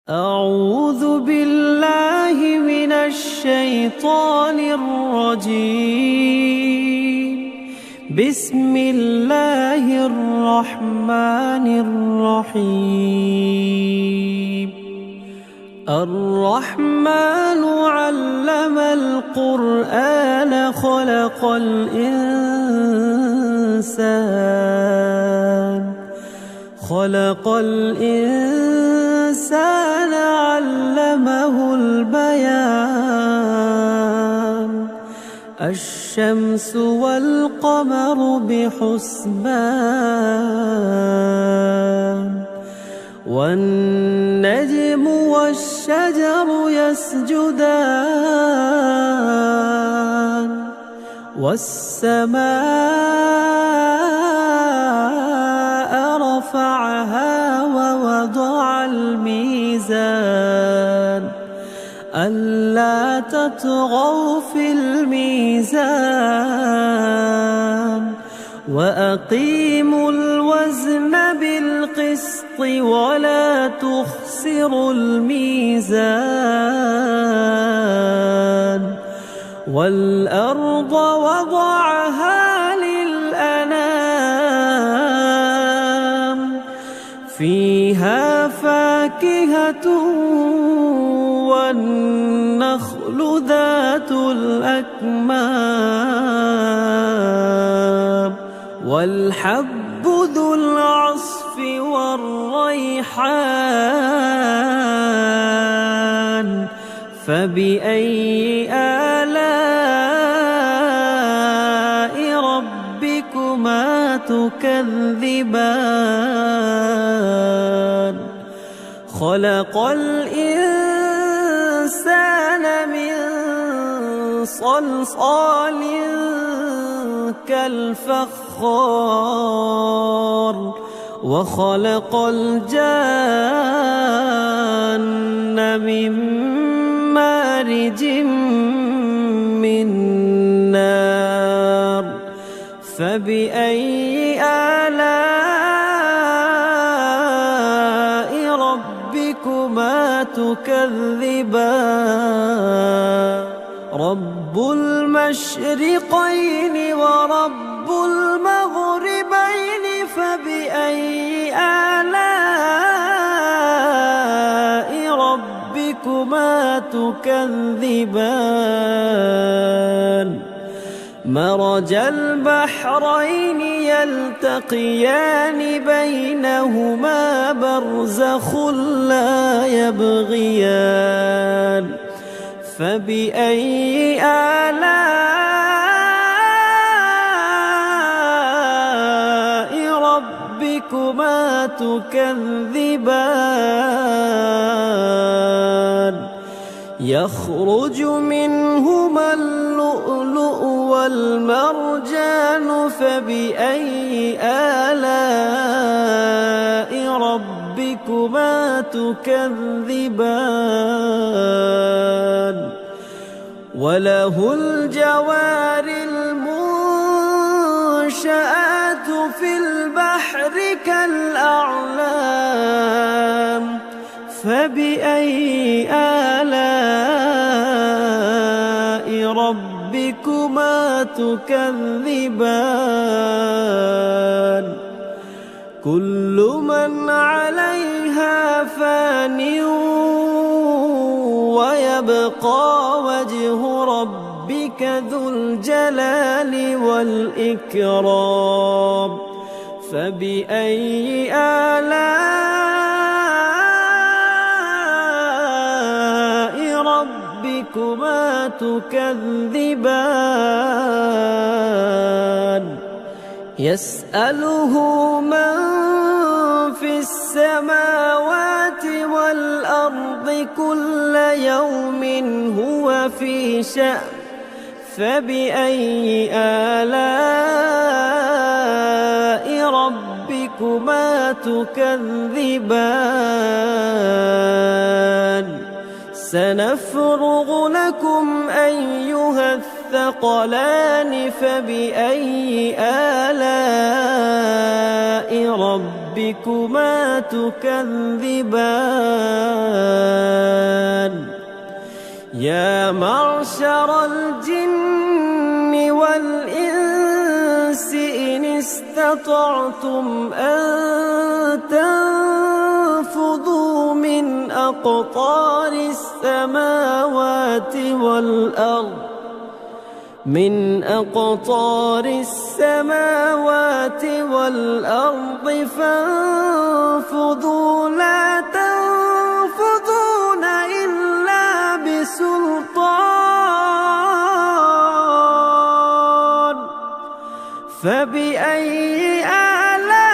أعوذ بالله من الشيطان الرجيم. بسم الله الرحمن الرحيم. الرحمن علم القرآن خلق الإنسان علمه البيان. الشمس والقمر بحسبان والنجم والشجر يسجدان والسماء رفعها ووضع الميزان ألا تطغوا في الميزان وأقيموا الوزن بالقسط ولا تخسروا الميزان. والأرض وضعها للأنام فيها فاكهة والنخل ذات الأكمام والحب ذو العصف والريحان. فبأي آلاء ربكما تكذبان؟ خلق الإنسان من صلصال كالفخار وخلق الجان من مارج من نار. فبأي آلاء ربكما تكذبان؟ رب المشرقين ورب المغربين فبأي آلاء ربكما تكذبان؟ مرج البحرين يلتقيان بينهما برزخ لا يبغيان. فبأي آلاء ربكما تكذبان؟ يخرج منهما اللؤلؤ والمرجان فبأي آلاء ربكما تكذبان؟ وله الجوار المنشآت في البحر كالأعلام. فبأي آلاء ربكما تكذبان؟ كل من عليها فان ويبقى وجه ربك ذو الجلال والإكرام. فبأي آلاء ربكما تكذبان؟ يسأله من في السماوات والأرض كل يوم هو في شأن. فبأي آلاء ربكما تكذبان؟ سنفرغ لكم أيها الثقلان. فبأي آلاء ربكما ربكما تكذبان يا معشر الجن والإنس إن استطعتم أن تنفذوا من أقطار السماوات والأرض فانفذوا لا تنفذون إلا بسلطان فبأي آلاء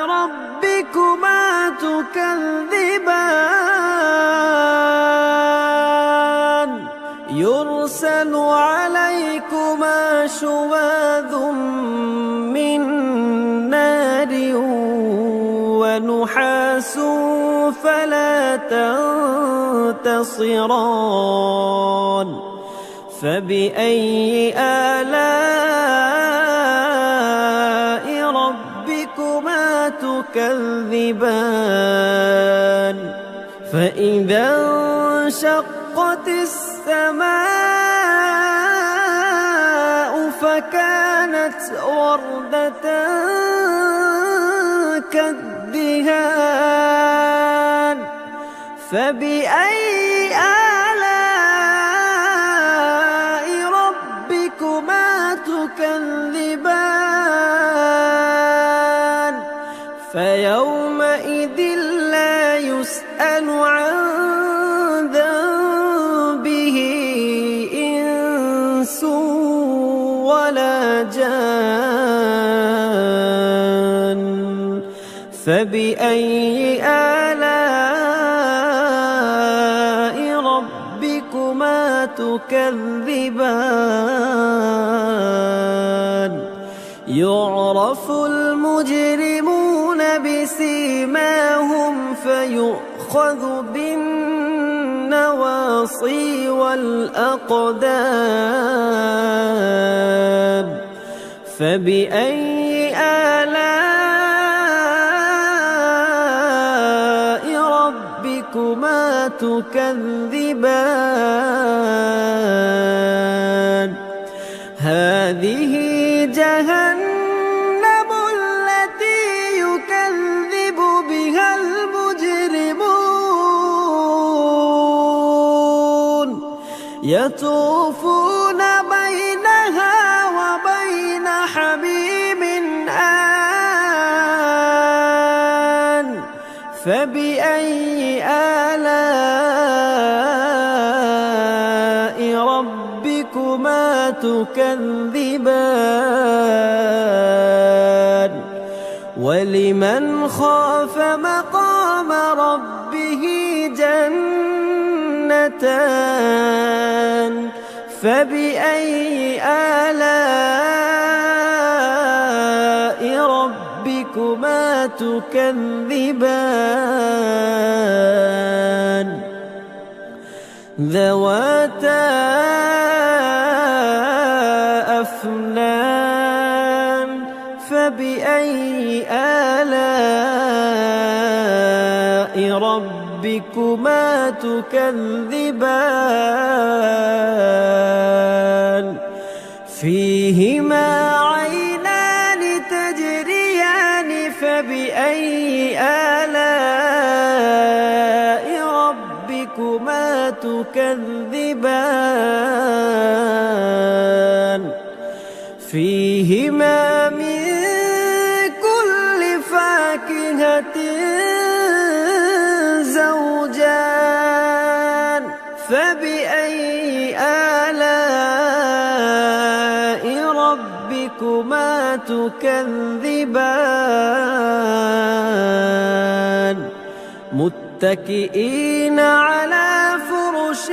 ربكما تكذبان يرسل عليكما شواظ من نار ونحاس فلا تنتصران فبأي آلاء ربكما تكذبان فإذا انشقت السماء فكانت وردة كالدهان فبأي آلاء ربكما تكذبان فيومئذ لا يسأل عن ذنبه إنس ولا جان فبأي آلاء ربكما تكذبان يعرف المجرمون بسيماهم فيؤخذ بالنواصي والأقدام فبأي آلاء ربكما تكذبان هذه جهنم التي يكذب بها المجرمون يطوفون بينها وبين حميم آن فبأي آلاء ربكما تكذبان ولمن خاف مقام ربه جنتان فبأي آلاء ربكما تكذبان ذواتا أفنان فبأي آلاء ربكما تكذبان فيهما عينان تجريان فبأي آلاء ربكما تكذبان فيهما من كل فاكهة زوجان فبأي آلاء ربكما تكذبان متكئين على فرش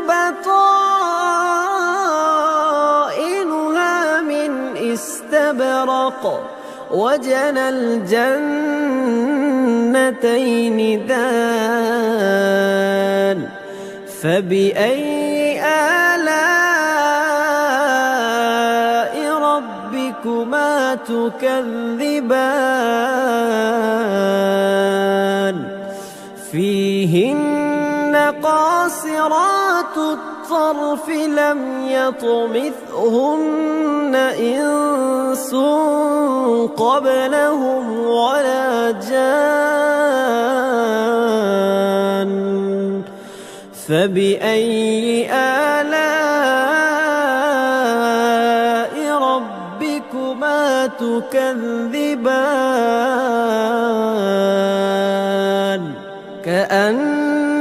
بطائنها من استبرق وجنى الجنتين دان فبأي آلاء ربكما تكذبان فيهن قاصرات الطرف لم يطمثهن إنس قبلهم ولا جان فبأي آلاء ربكما تكذبان كأنهن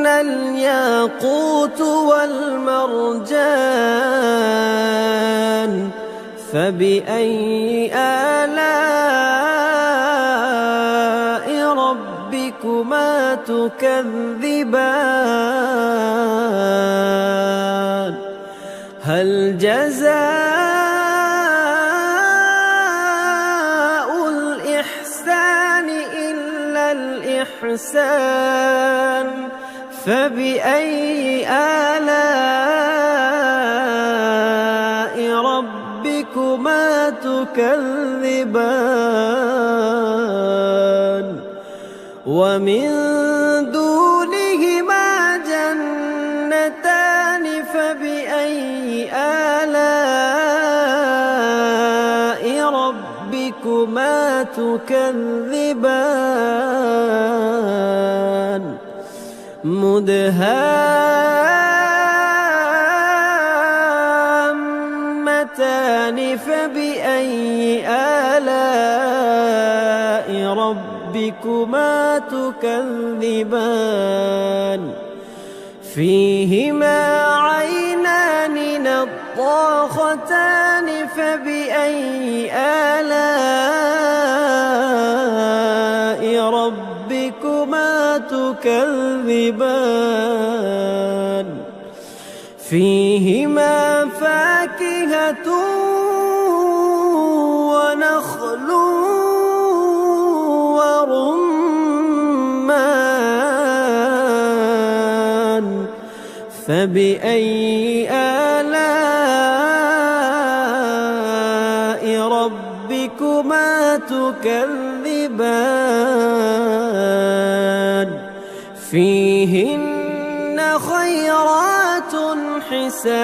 الياقوت والمرجان فبأي آلاء ربكما تكذبان هل جزاء الإحسان إلا الإحسان فبأي آلاء ربكما تكذبان ومن دونهما جنتان فبأي آلاء ربكما تكذبان مدهامتان فبأي آلاء ربكما تكذبان فيهما عينان نضاختان فبأي آلاء ربكما تكذبان فيهما فاكهة ونخل ورمان فبأي آلاء ربكما تكذبان فيهن خيرات حسان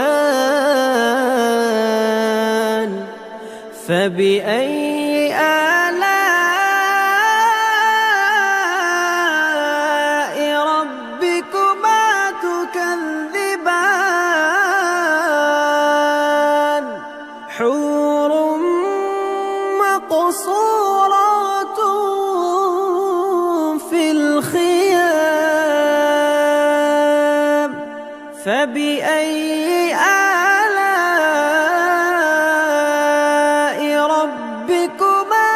فبأي آلاء ربكما تكذبان حور مقصورات في الخيام فبأي آلاء ربكما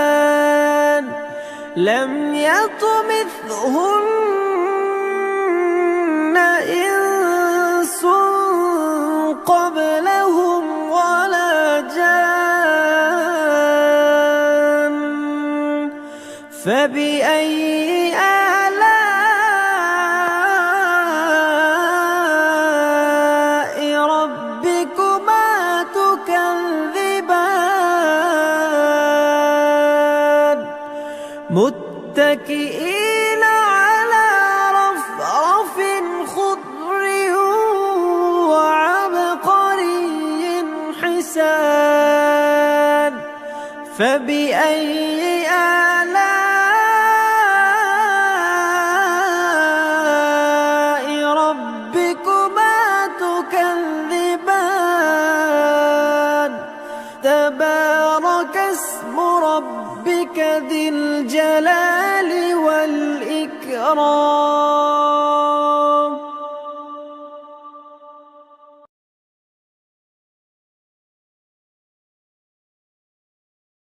تكذبان لم يطمثهن إنس قبلهم ولا جان فبأي آلاء ربكما تكذبان متكئين على رفرف خضر وعبقري حسان فبأي آلاء ربكما تكذبان تبارك اسم ربك ذي الجلال والإكرام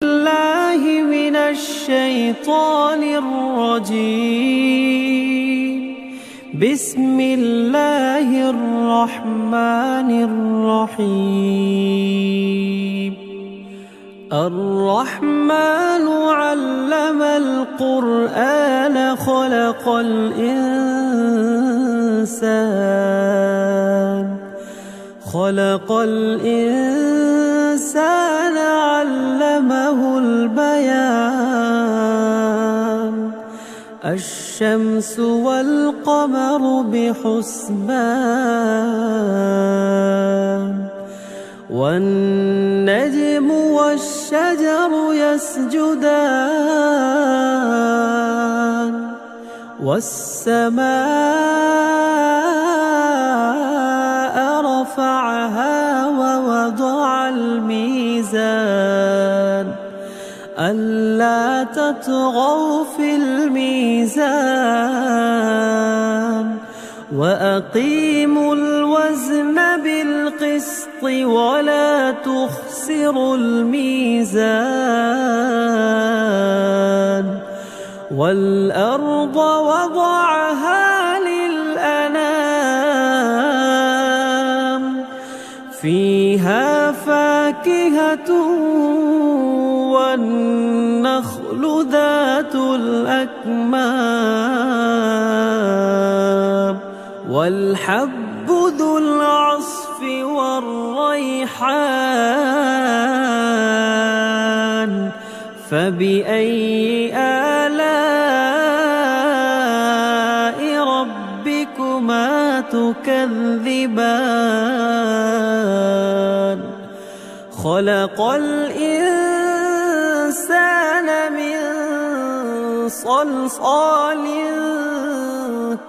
الله من الشيطان الرجيم بسم الله الرحمن الرحيم الرحمن علم القرآن خلق الإنسان. الرحمن علم القرآن خلق الإنسان. الرحمن علم القرآن خلق الإنسان. الرحمن علم القرآن خلق الإنسان. الرحمن علم القرآن خلق الإنسان. الرحمن علم القرآن خلق الإنسان. الرحمن علم القرآن خلق الإنسان. الرحمن خلق الإنسان علمه البيان الشمس والقمر بحسبان والنجم والشجر يسجدان والسماء رفعها ووضع الميزان ألا تطغوا في الميزان وأقيموا الوزن بالقسط ولا تخسروا الميزان والأرض وضعها للأنام فيها فاكهة والنخل ذات الأكمام والحب ذو العصف والريحان فبأي آلاء ربكما تكذبان خلق الإنسان من صلصال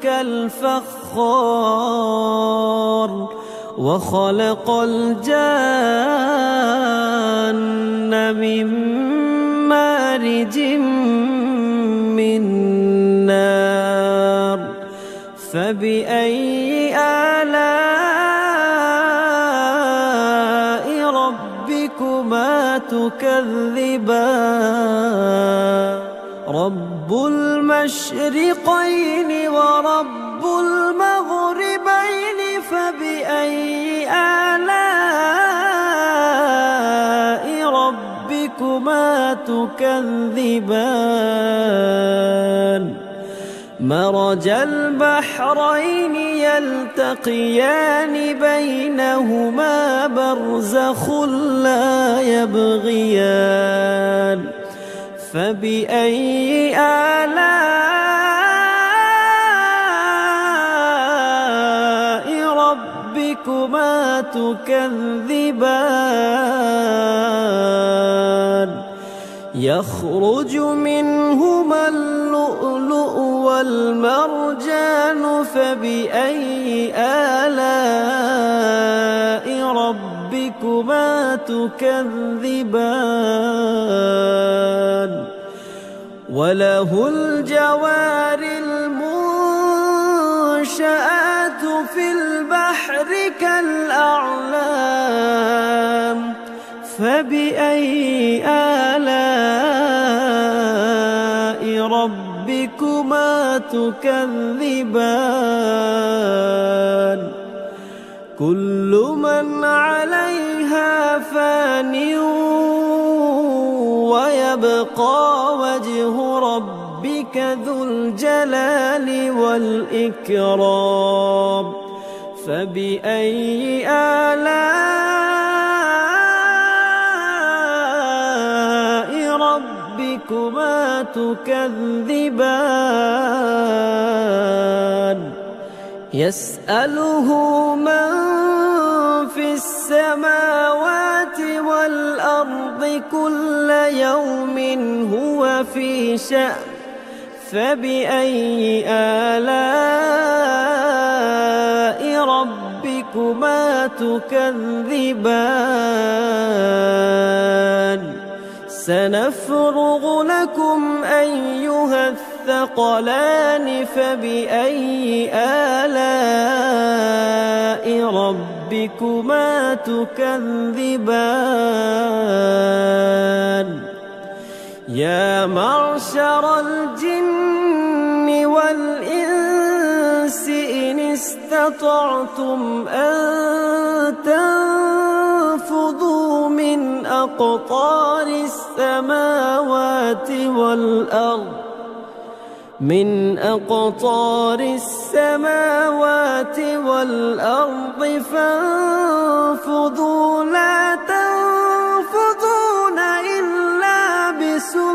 كالفخار وخلق الجان من مارج من نار فبأي آلاء ربكما تكذبان رب المشرقين ورب المغربين فبأي آلاء ربكما تكذبان مرج البحرين يلتقيان بينهما برزخ لا يبغيان فبأي آلاء ربكما تكذبان يخرج منهما اللؤلؤ والمرجان فبأي آلاء ربكما تكذبان وله الجوار المنشآت في البحر كالأعلام فبأي آلاء ربكما تكذبان كل من عليها فان ويبقى وجه ربك ذو الجلال والإكرام فبأي آلاء ربكما تكذبان يسأله من في السماوات والأرض كل يوم هو في شأن فبأي آلاء ربكما تكذبان سنفرغ لكم أيها الثقلان فبأي آلاء ربكما تكذبان يا معشر الجن والإنس إن استطعتم أن تنفذوا من أقطار السماوات والأرض السماوات والأرض فانفذوا لا تنفذون إلا بسلطان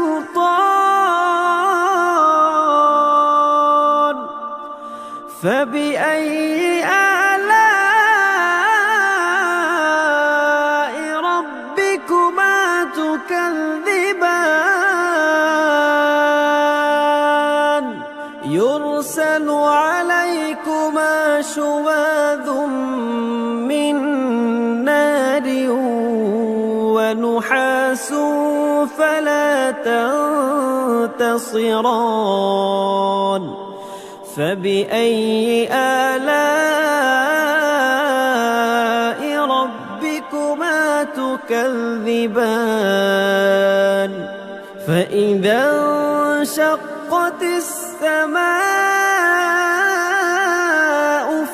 فبأي آلاء ربكما تكذبان يرسل عليكما شواظ من نار ونحاس فلا تنتصران فبأي آلاء ربكما تكذبان فإذا انشقت السماء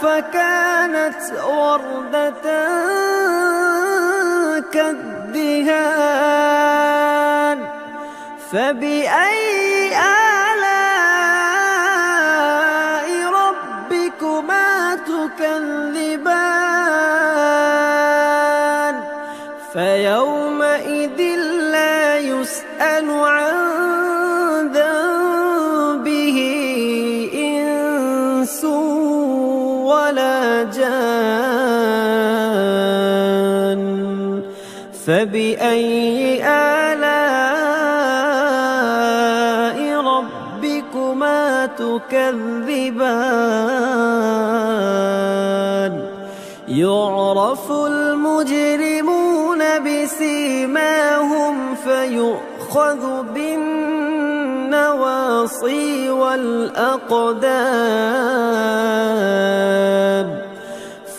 فكانت وردة كالدهان فبأي آلاء ربكما تكذبان فيومئذ لا يسأل عن ذنبه إنس ولا جان فبأي آلاء ربكما تكذبان يعرف المجرمون بسيماهم فيؤخذ بالنواصي والأقدام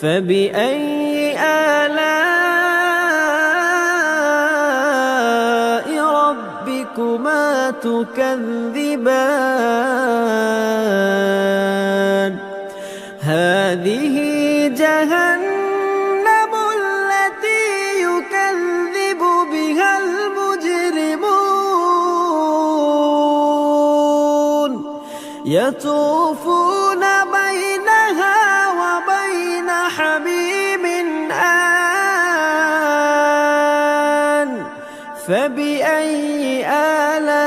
فبأي آلاء ربكما تكذبان هذه جهنم التي يكذب بها المجرمون يطوفون بينها وبين حميم آن فبأي آلاء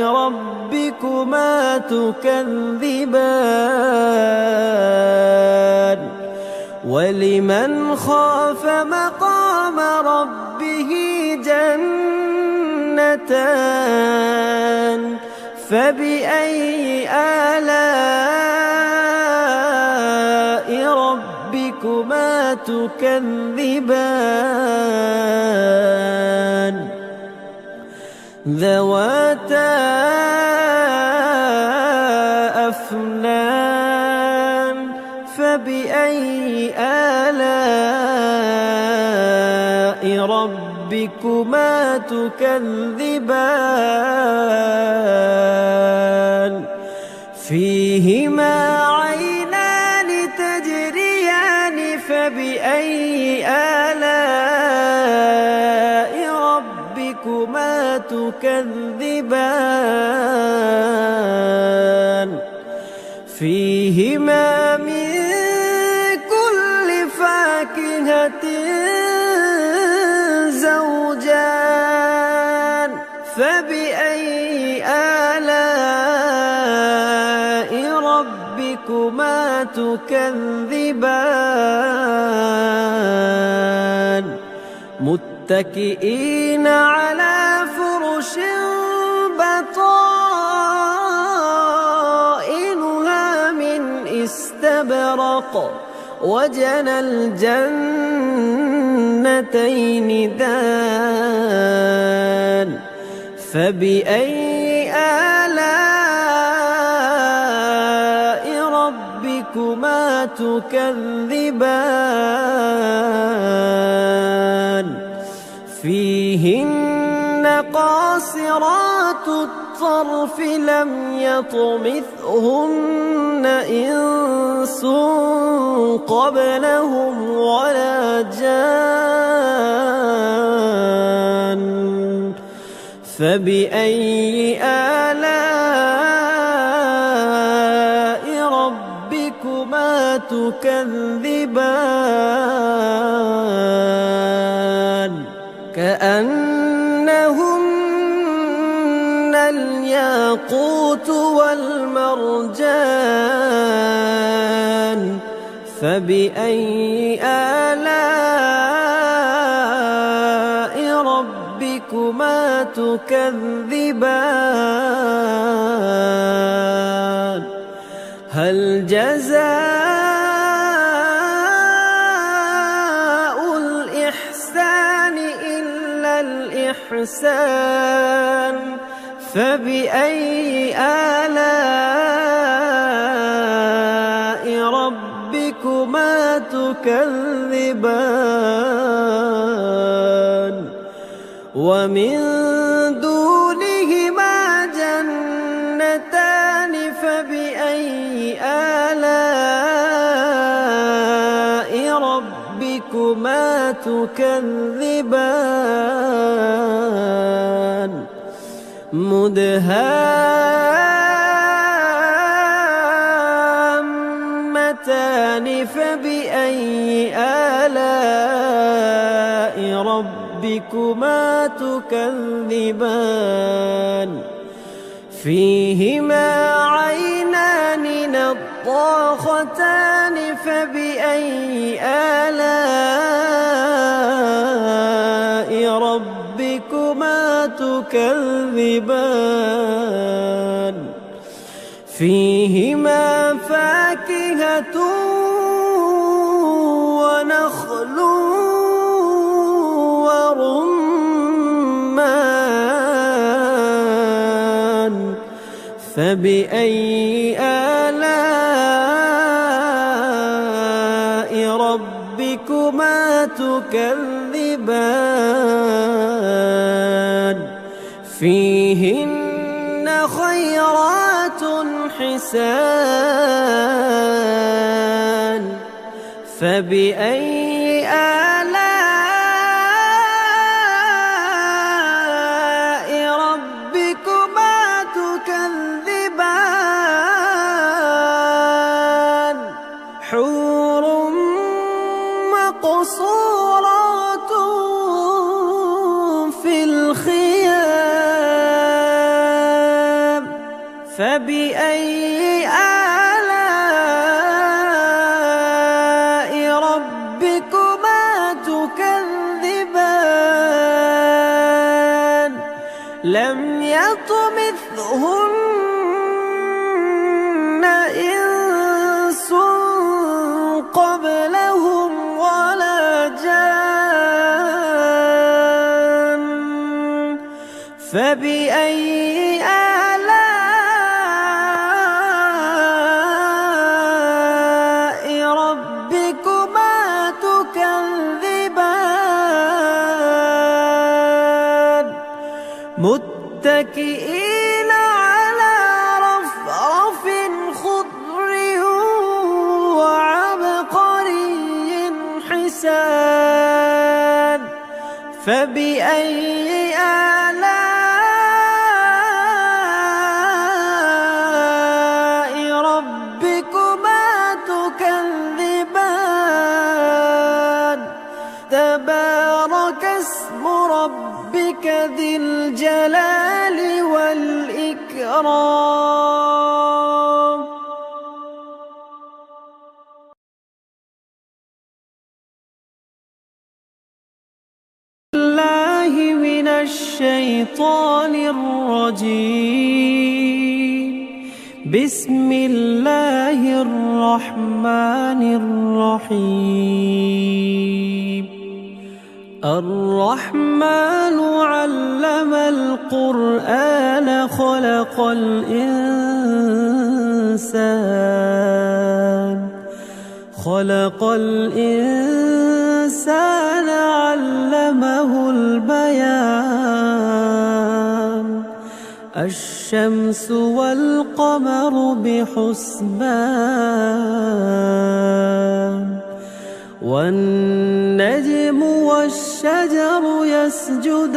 ربكما تكذبان ولمن خاف مقام ربه جنتان فبأي آلاء ربكما تكذبان ذواتا أفنان فبأي آلاء ربكما تكذبان فيهما عينان تجريان فبأي آلاء ربكما تكذبان فيهما من كل فاكهة زوجان فبأي آلاء ربكما تكذبان متكئين على فرش بطائنها من استبرق وجنى الجنتين دان فبأي آلاء ربكما تكذبان فيهن قاصرات الطرف لم يطمثهن إنس قبلهم ولا جان فبأي آلاء تكذبان كأنهن الياقوت والمرجان فبأي آلاء ربكما تكذبان هل جزاء الإحسان إلا الإحسان فبأي آلاء ربكما تكذبان ومن دونهما جنتان فبأي آلاء ربكما تكذبان مدهامتان فبأي آلاء ربكما تكذبان فيهما عينان نضاختان فبأي آلاء ربكما تكذبان فيهما فاكهة ونخل ورمان فبأي آلاء ربكما تكذبان فيهن خيرات حسان فبأي آلاء ربكما تكذبان حور مقصورات في الخيام فبأي آلاء ربكما تكذبان لم يطمثهن إنس قبلهم ولا جان فبأي آلاء ربكما تكذبان متكئين على رفرف خضر وعبقري حسان فبأي آلاء ربكما تكذبان تبارك اسم ربك ذي الجلال والإكرام الله من الشيطان الرجيم بسم الله الرحمن الرحيم الرحمن علم القرآن خلق الإنسان علمه البيان الشمس والقمر بحسبان والنجم والشجر يسجدان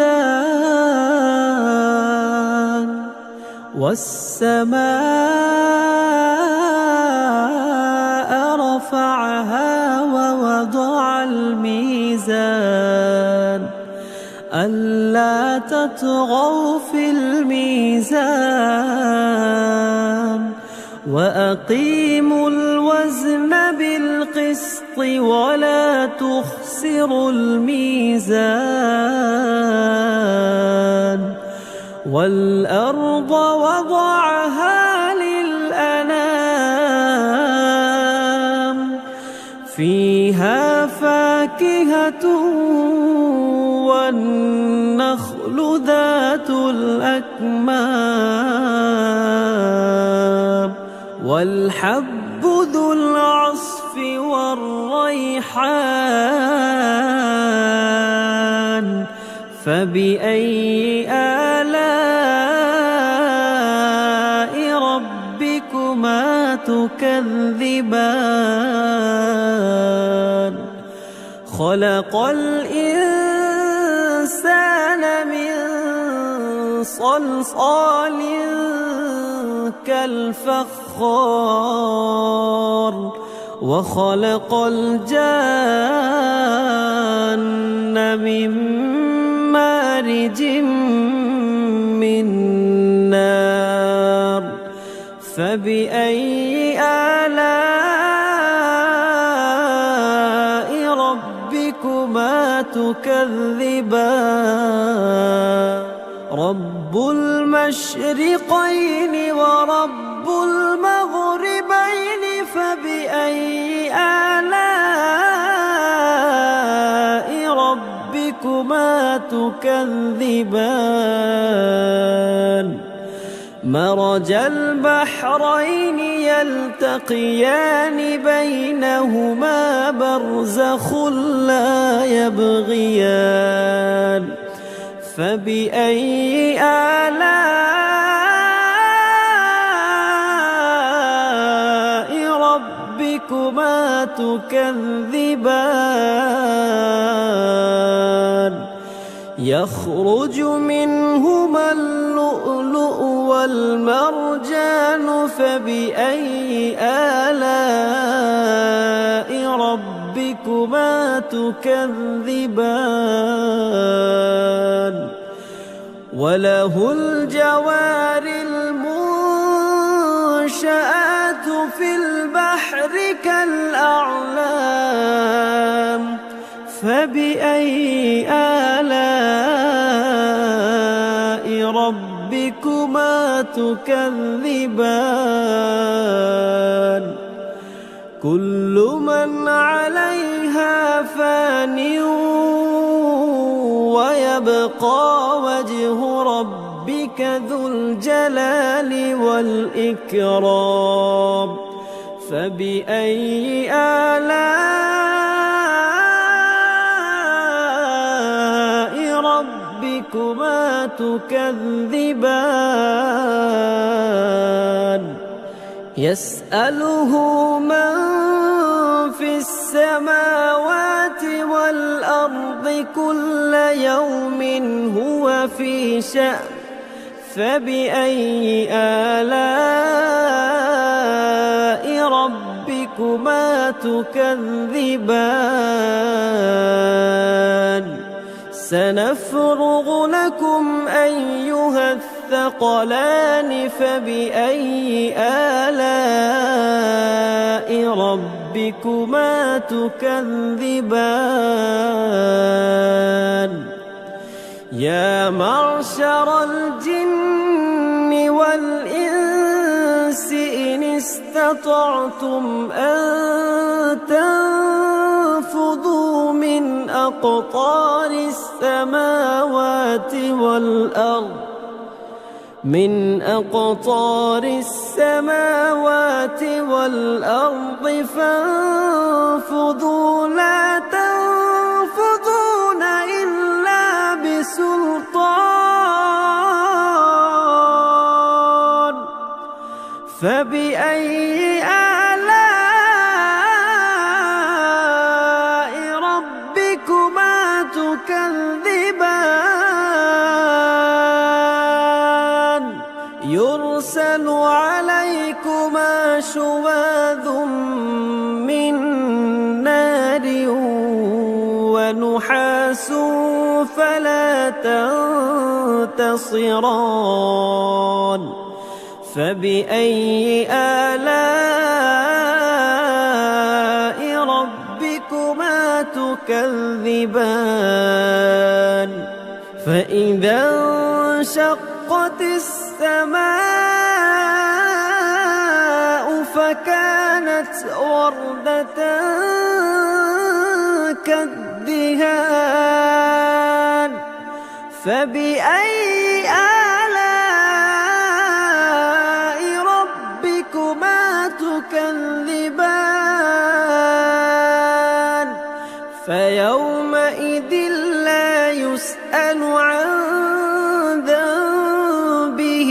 والسماء رفعها ولا تطغوا في الميزان وأقيموا الوزن بالقسط ولا تخسروا الميزان والأرض وضعها للأنام فيها فاكهة والنخل ذات الأكمام والحب ذو العصف والريحان فبأي آلاء ربكما تكذبان خلق الإنسان من صلصال كالفخار وخلق الجان من مارج من نار فبأي آلاء ربكما تكذبان رب المشرقين ورب المغربين فبأي آلاء ربكما تكذبان مرج البحرين يلتقيان بينهما برزخ لا يبغيان فبأي آلاء ربكما تكذبان يخرج منهما اللؤلؤ والمرجان فبأي آلاء ربكما تكذبان وله الجوار المنشآت في البحر كالأعلام فبأي آلاء ربكما تكذبان كل من عليها فان ويبقى وجه ربك ذو الجلال والإكرام فبأي آلاء ربكما تكذبان يسأله من في السماوات والأرض كل يوم هو في شأن فبأي آلاء ربكما تكذبان سنفرغ لكم أيها الثقلان فبأي آلاء ربكما تكذبان يا معشر الجن والإنس إن استطعتم أن تنفذوا من أقطار السماوات والأرض فانفذوا لا تنفذون إلا بسلطان فبأي آلاء ربكما تكذبان يرسل عليكما شواظ من نار ونحاس فلا تنظرون ينتصران فبأي آلاء ربكما تكذبان فإذا انشقت السماء فكانت وردة كالدهان فبأي آلاء ربكما تكذبان فيومئذ لا يسأل عن ذنبه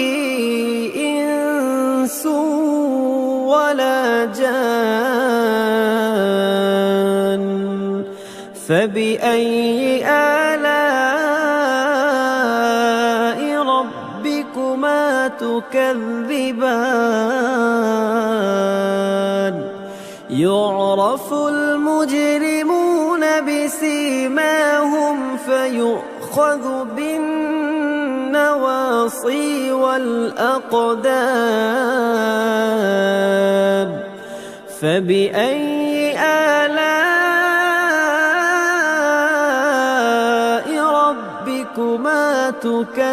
إنس ولا جان فبأي آلاء ربكما تكذبان يعرف المجرمون بسيماهم فيؤخذ بالنواصي والأقدام فبأي آلاء ربكما تكذبان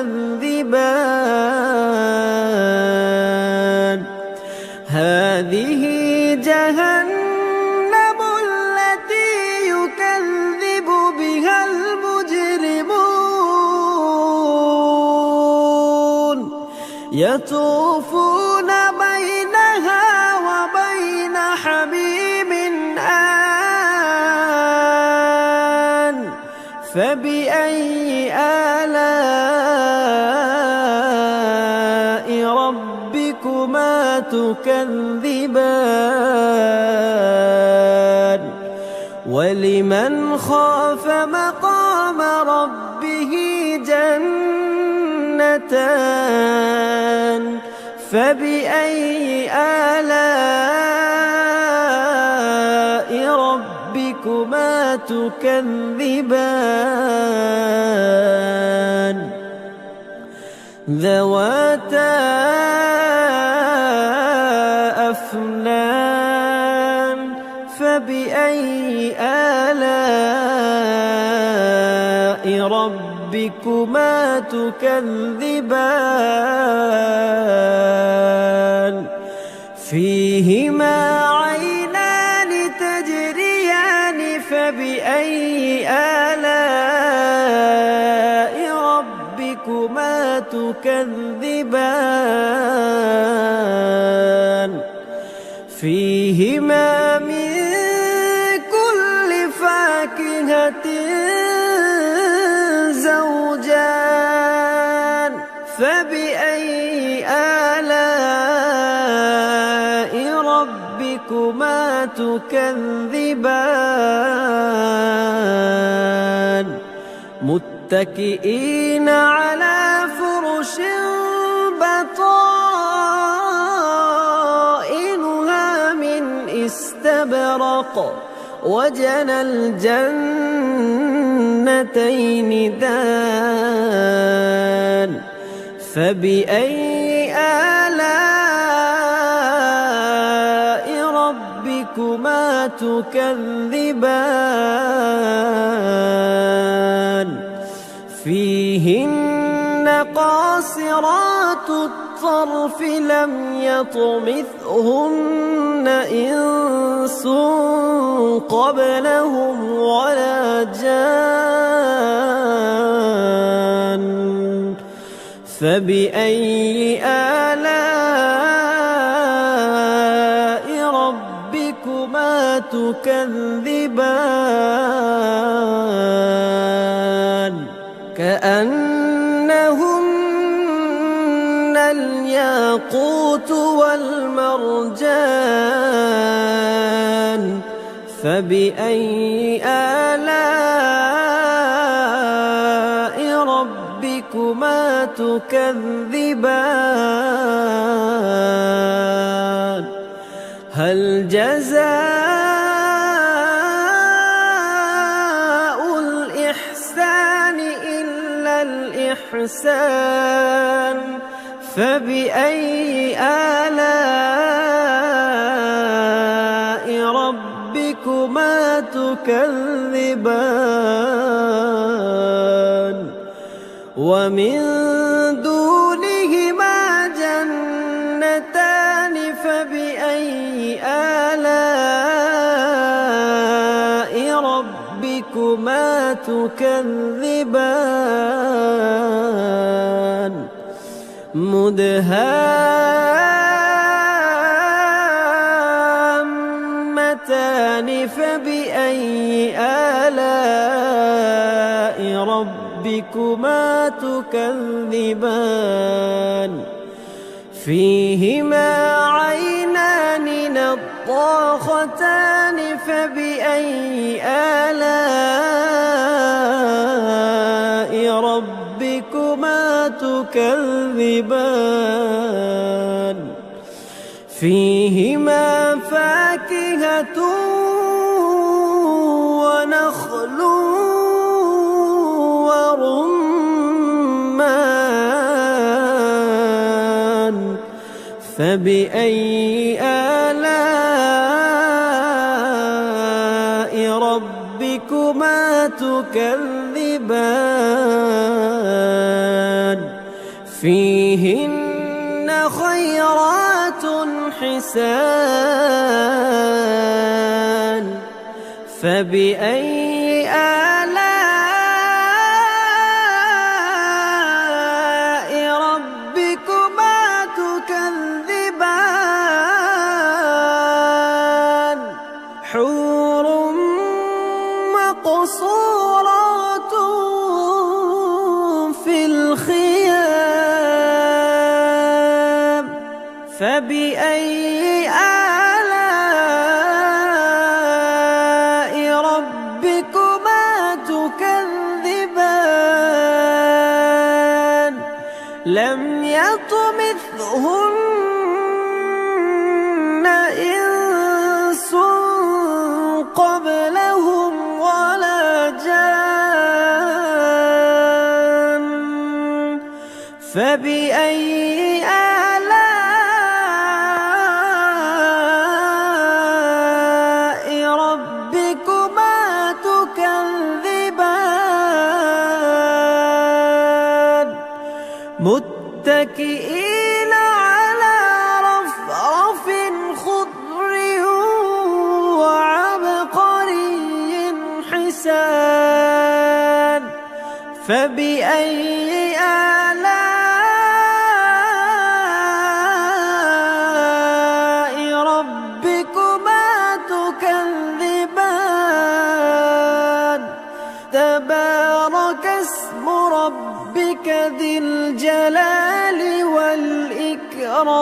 هذه جهنم التي يكذب بها المجرمون يطوفون بينها وبين حميم آن فبأي آلاء ربكما تكذبان ولمن خاف مقام ربه جنتان فبأي آلاء ربكما تكذبان ذواتا أفنان فبأي آلاء ربكما تكذبان فيهما عينان تجريان فبأي آلاء ربكما تكذبان فيهما من كل فاكهة زوجان فبأي آلاء ربكما تكذبان متكئين على فرش بطائنها من استبرق وجنى الجنتين دان فبأي آلاء ربكما تكذبان فيهن قاصرات الطرف لم يطمثهن إنس قبلهم ولا جان فبأي آلاء ربكما تكذبان كأنهن الياقوت والمرجان فبأي آلاء ربكما تكذبان هل جزاء الإحسان إلا الإحسان إحسان فبأي آلاء ربكما تكذبان ومن دونهما جنتان فبأي آلاء ربكما تكذبان مدهامتان فبأي آلاء ربكما تكذبان فيهما عينان نضاختان فبأي آلاء ربكما تكذبان فيهما فاكهة ونخل ورمان فبأي آلاء ربكما تكذبان فيهن خيرات حسان فبأي آلاء ربكما تكذبان حور مقصورات في الخيام فبأي آلاء ربكما تكذبان لم يطمثهن إنس قبلهم ولا جان فبأي آلاء ربكما تكذبان متكئين على رفرف خضر وعبقري حسان فبأي آلاء ربكما تكذبان تبارك اسم ربك ذي الجلال والإكرام